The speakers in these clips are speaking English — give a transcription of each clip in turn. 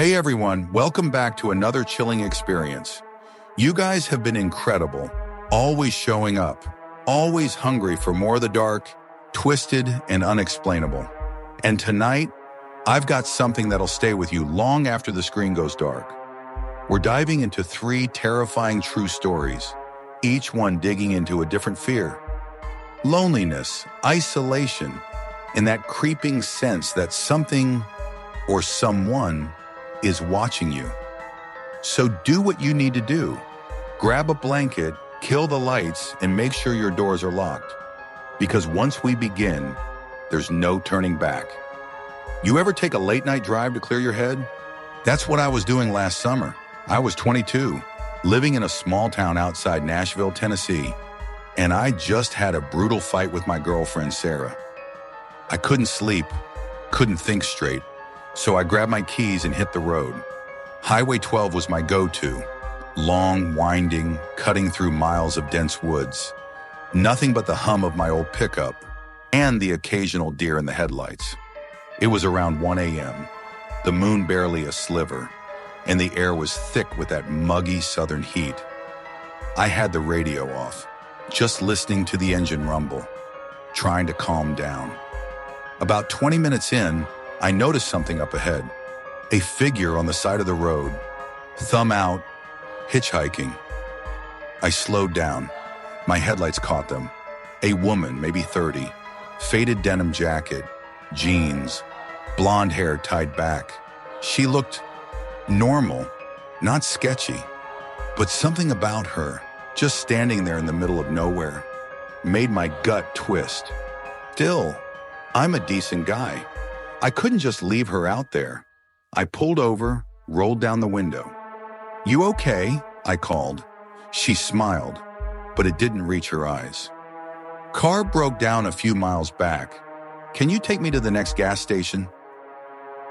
Hey everyone, welcome back to another chilling experience. You guys have been incredible, always showing up, always hungry for more of the dark, twisted, and unexplainable. And tonight, I've got something that'll stay with you long after the screen goes dark. We're diving into 3 terrifying true stories, each one digging into a different fear. Loneliness, isolation, and that creeping sense that something or someone is watching you. So do what you need to do. Grab a blanket, kill the lights, and make sure your doors are locked. Because once we begin, there's no turning back. You ever take a late-night drive to clear your head? That's what I was doing last summer. I was 22, living in a small town outside Nashville, Tennessee, and I just had a brutal fight with my girlfriend, Sarah. I couldn't sleep, couldn't think straight, so I grabbed my keys and hit the road. Highway 12 was my go-to. Long, winding, cutting through miles of dense woods. Nothing but the hum of my old pickup and the occasional deer in the headlights. It was around 1 a.m., the moon barely a sliver, and the air was thick with that muggy southern heat. I had the radio off, just listening to the engine rumble, trying to calm down. About 20 minutes in, I noticed something up ahead. A figure on the side of the road, thumb out, hitchhiking. I slowed down. My headlights caught them. A woman, maybe 30, faded denim jacket, jeans, blonde hair tied back. She looked normal, not sketchy, but something about her, just standing there in the middle of nowhere, made my gut twist. Still, I'm a decent guy. I couldn't just leave her out there. I pulled over, rolled down the window. "You okay?" I called. She smiled, but it didn't reach her eyes. "Car broke down a few miles back. Can you take me to the next gas station?"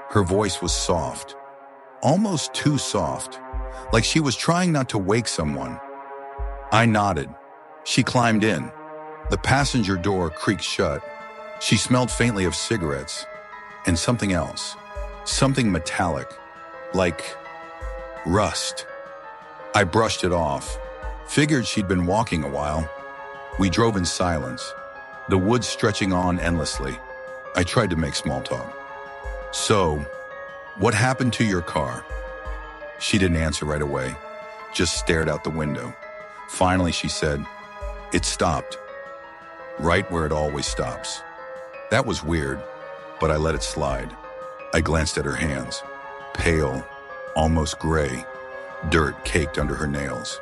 Her voice was soft, almost too soft, like she was trying not to wake someone. I nodded. She climbed in. The passenger door creaked shut. She smelled faintly of cigarettes and something else, something metallic, like rust. I brushed it off, figured she'd been walking a while. We drove in silence, the woods stretching on endlessly. I tried to make small talk. "So, what happened to your car?" She didn't answer right away, just stared out the window. Finally, she said, "It stopped, right where it always stops." That was weird, but I let it slide. I glanced at her hands, pale, almost gray, dirt caked under her nails.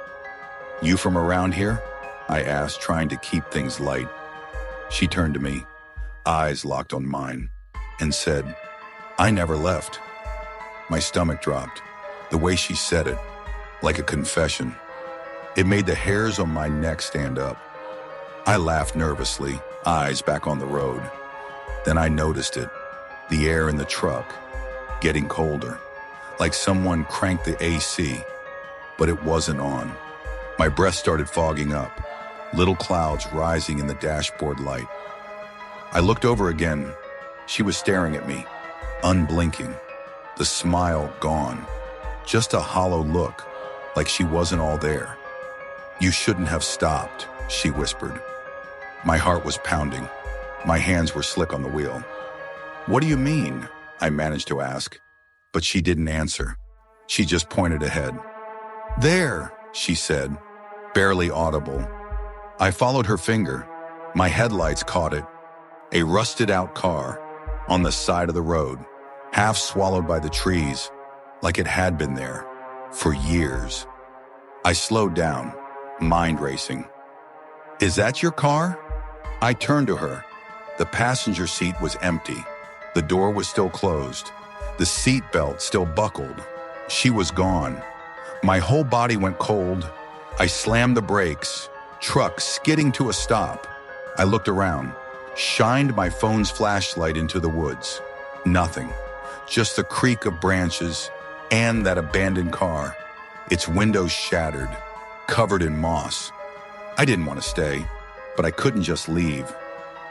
"You from around here?" I asked, trying to keep things light. She turned to me, eyes locked on mine, and said, "I never left." My stomach dropped, the way she said it, like a confession. It made the hairs on my neck stand up. I laughed nervously, eyes back on the road. Then I noticed it, the air in the truck, getting colder, like someone cranked the AC, but it wasn't on. My breath started fogging up, little clouds rising in the dashboard light. I looked over again. She was staring at me, unblinking, the smile gone, just a hollow look, like she wasn't all there. "You shouldn't have stopped," she whispered. My heart was pounding. My hands were slick on the wheel. "What do you mean?" I managed to ask, but she didn't answer. She just pointed ahead. "There," she said, barely audible. I followed her finger. My headlights caught it. A rusted-out car on the side of the road, half swallowed by the trees, like it had been there for years. I slowed down, mind racing. "Is that your car?" I turned to her. The passenger seat was empty. The door was still closed. The seat belt still buckled. She was gone. My whole body went cold. I slammed the brakes, truck skidding to a stop. I looked around, shined my phone's flashlight into the woods. Nothing, just the creak of branches and that abandoned car, its windows shattered, covered in moss. I didn't want to stay, but I couldn't just leave.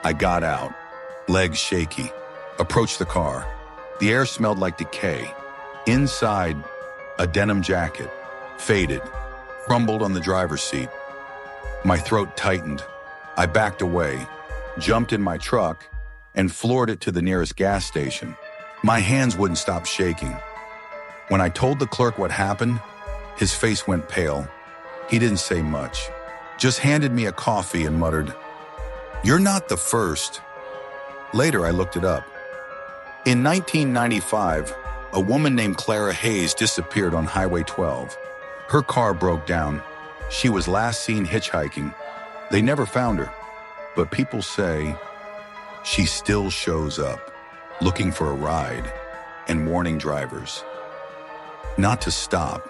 I got out, legs shaky, approached the car. The air smelled like decay, Inside, a denim jacket, faded, crumbled on the driver's seat. My throat tightened. I backed away, jumped in my truck, and floored it to the nearest gas station. My hands wouldn't stop shaking. When I told the clerk what happened, his face went pale. He didn't say much, just handed me a coffee and muttered, "You're not the first." Later, I looked it up. In 1995, a woman named Clara Hayes disappeared on Highway 12. Her car broke down. She was last seen hitchhiking. They never found her, but people say she still shows up, looking for a ride and warning drivers not to stop.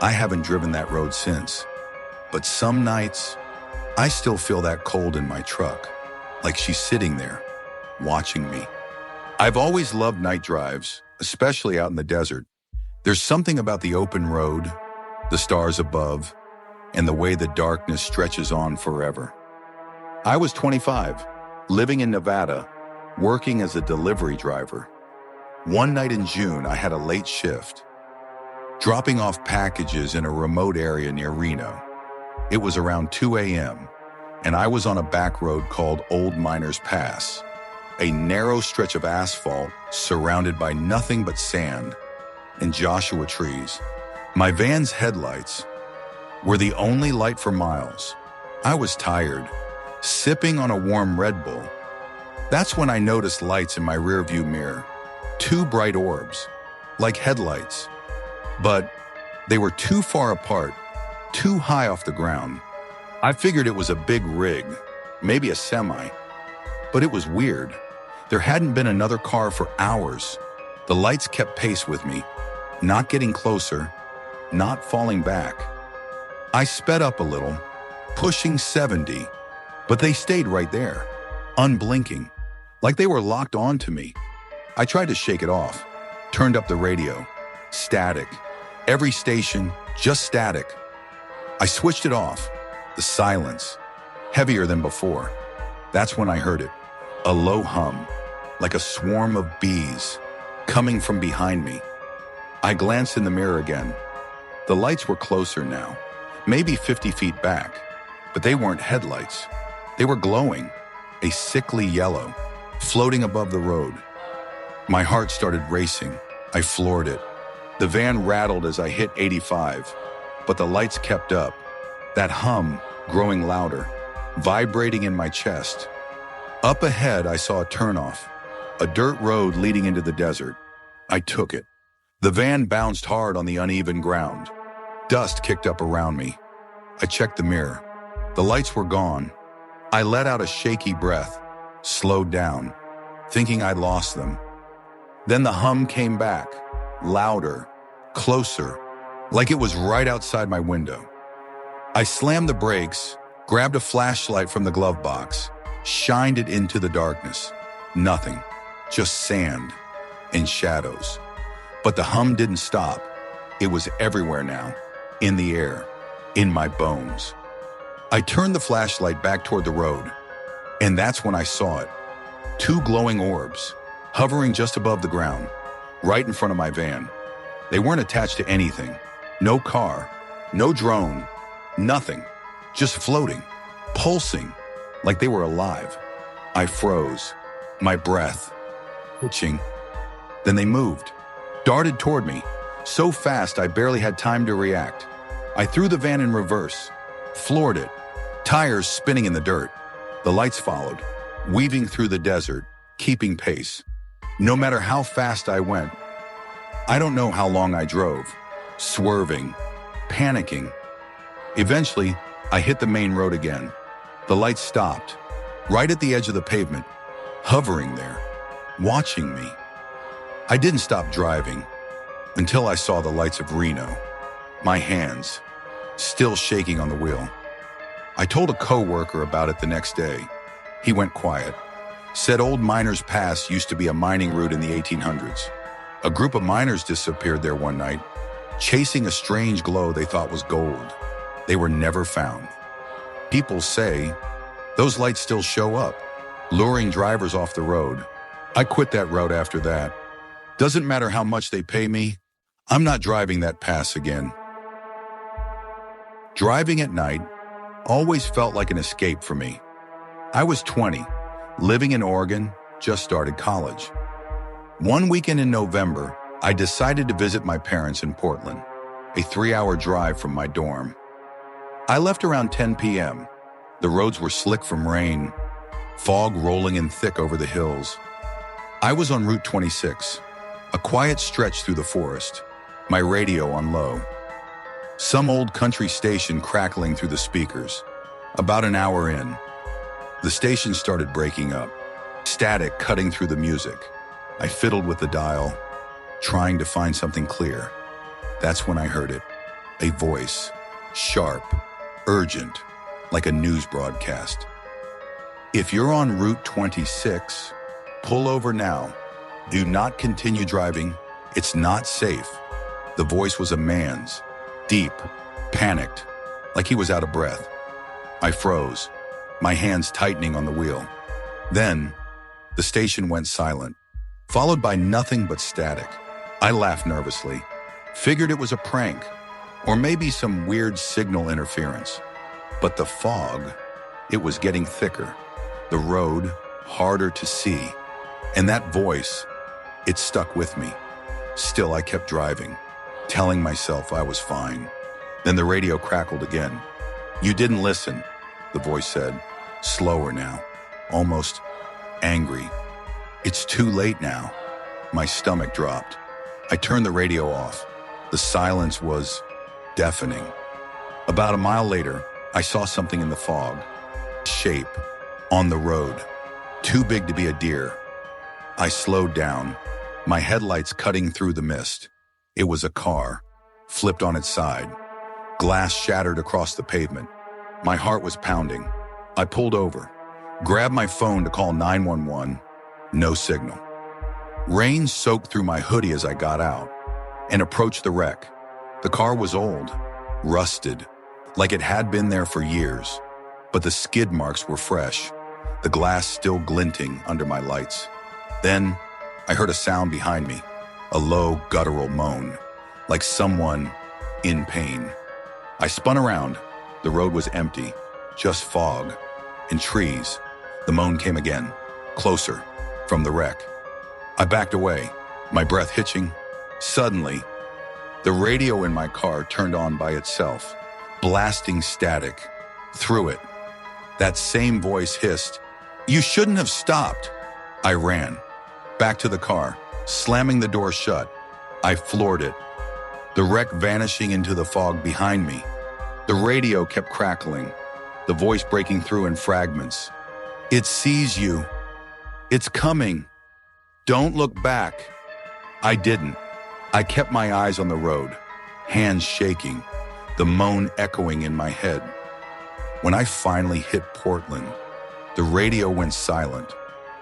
I haven't driven that road since, but some nights, I still feel that cold in my truck, like she's sitting there, watching me. I've always loved night drives, especially out in the desert. There's something about the open road, the stars above, and the way the darkness stretches on forever. I was 25, living in Nevada, working as a delivery driver. One night in June, I had a late shift, dropping off packages in a remote area near Reno. It was around 2 a.m., and I was on a back road called Old Miners Pass, a narrow stretch of asphalt surrounded by nothing but sand and Joshua trees. My van's headlights were the only light for miles. I was tired, sipping on a warm Red Bull. That's when I noticed lights in my rearview mirror, 2 bright orbs, like headlights. But they were too far apart, too high off the ground. I figured it was a big rig, maybe a semi, but it was weird. There hadn't been another car for hours. The lights kept pace with me, not getting closer, not falling back. I sped up a little, pushing 70, but they stayed right there, unblinking, like they were locked onto me. I tried to shake it off, turned up the radio, static. Every station, just static. I switched it off, the silence, heavier than before. That's when I heard it, a low hum, like a swarm of bees, coming from behind me. I glanced in the mirror again. The lights were closer now, maybe 50 feet back, but they weren't headlights. They were glowing, a sickly yellow, floating above the road. My heart started racing. I floored it. The van rattled as I hit 85, but the lights kept up, that hum growing louder, vibrating in my chest. Up ahead, I saw a turnoff, a dirt road leading into the desert. I took it. The van bounced hard on the uneven ground. Dust kicked up around me. I checked the mirror. The lights were gone. I let out a shaky breath, slowed down, thinking I'd lost them. Then the hum came back, louder, closer, like it was right outside my window. I slammed the brakes, grabbed a flashlight from the glove box, shined it into the darkness. Nothing, just sand and shadows. But the hum didn't stop. It was everywhere now, in the air, in my bones. I turned the flashlight back toward the road, and that's when I saw it. 2 glowing orbs, hovering just above the ground, right in front of my van. They weren't attached to anything. No car, no drone, nothing. Just floating, pulsing, like they were alive. I froze, my breath hitching. Then they moved, darted toward me, so fast I barely had time to react. I threw the van in reverse, floored it, tires spinning in the dirt. The lights followed, weaving through the desert, keeping pace. No matter how fast I went, I don't know how long I drove, swerving, panicking. Eventually, I hit the main road again. The lights stopped, right at the edge of the pavement, hovering there, watching me. I didn't stop driving until I saw the lights of Reno, my hands still shaking on the wheel. I told a coworker about it the next day. He went quiet, said Old Miners Pass used to be a mining route in the 1800s. A group of miners disappeared there one night, chasing a strange glow they thought was gold. They were never found. People say those lights still show up, luring drivers off the road. I quit that route after that. Doesn't matter how much they pay me, I'm not driving that pass again. Driving at night always felt like an escape for me. I was 20, living in Oregon, just started college. One weekend in November, I decided to visit my parents in Portland, a 3-hour drive from my dorm. I left around 10 p.m. The roads were slick from rain, fog rolling in thick over the hills. I was on Route 26, a quiet stretch through the forest, my radio on low. Some old country station crackling through the speakers. About an hour in, the station started breaking up, static cutting through the music. I fiddled with the dial, trying to find something clear. That's when I heard it, a voice, sharp, urgent, like a news broadcast. If you're on Route 26, pull over now. Do not continue driving. It's not safe. The voice was a man's, deep, panicked, like he was out of breath. I froze, my hands tightening on the wheel. Then, the station went silent, followed by nothing but static. I laughed nervously, figured it was a prank, or maybe some weird signal interference. But the fog, it was getting thicker, the road harder to see, and that voice, it stuck with me. Still, I kept driving, telling myself I was fine. Then the radio crackled again. "You didn't listen," the voice said, slower now, almost angry. "It's too late now." My stomach dropped. I turned the radio off. The silence was deafening. About a mile later, I saw something in the fog. Shape, on the road, too big to be a deer. I slowed down, my headlights cutting through the mist. It was a car, flipped on its side. Glass shattered across the pavement. My heart was pounding. I pulled over, grabbed my phone to call 911. No signal. Rain soaked through my hoodie as I got out and approached the wreck. The car was old, rusted, like it had been there for years, but the skid marks were fresh, the glass still glinting under my lights. Then, I heard a sound behind me, a low, guttural moan, like someone in pain. I spun around. The road was empty, just fog and trees. The moan came again, closer, from the wreck. I backed away, my breath hitching. Suddenly, the radio in my car turned on by itself, blasting static. Through it, that same voice hissed, "You shouldn't have stopped." I ran, back to the car, slamming the door shut. I floored it, the wreck vanishing into the fog behind me. The radio kept crackling, the voice breaking through in fragments. "It sees you. It's coming. Don't look back." I didn't. I kept my eyes on the road, hands shaking, the moan echoing in my head. When I finally hit Portland, the radio went silent,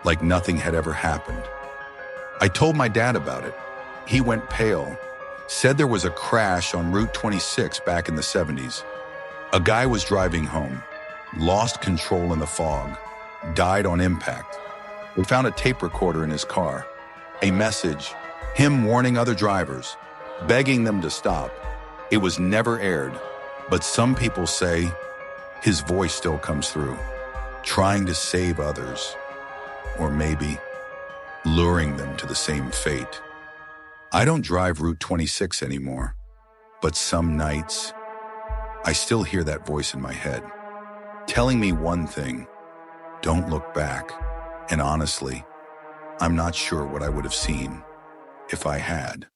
like nothing had ever happened. I told my dad about it. He went pale, said there was a crash on Route 26 back in the 70s. A guy was driving home, lost control in the fog, died on impact. We found a tape recorder in his car, a message, him warning other drivers, begging them to stop. It was never aired, but some people say his voice still comes through, trying to save others, or maybe luring them to the same fate. I don't drive Route 26 anymore, but some nights, I still hear that voice in my head, telling me one thing: don't look back. And honestly, I'm not sure what I would have seen if I had.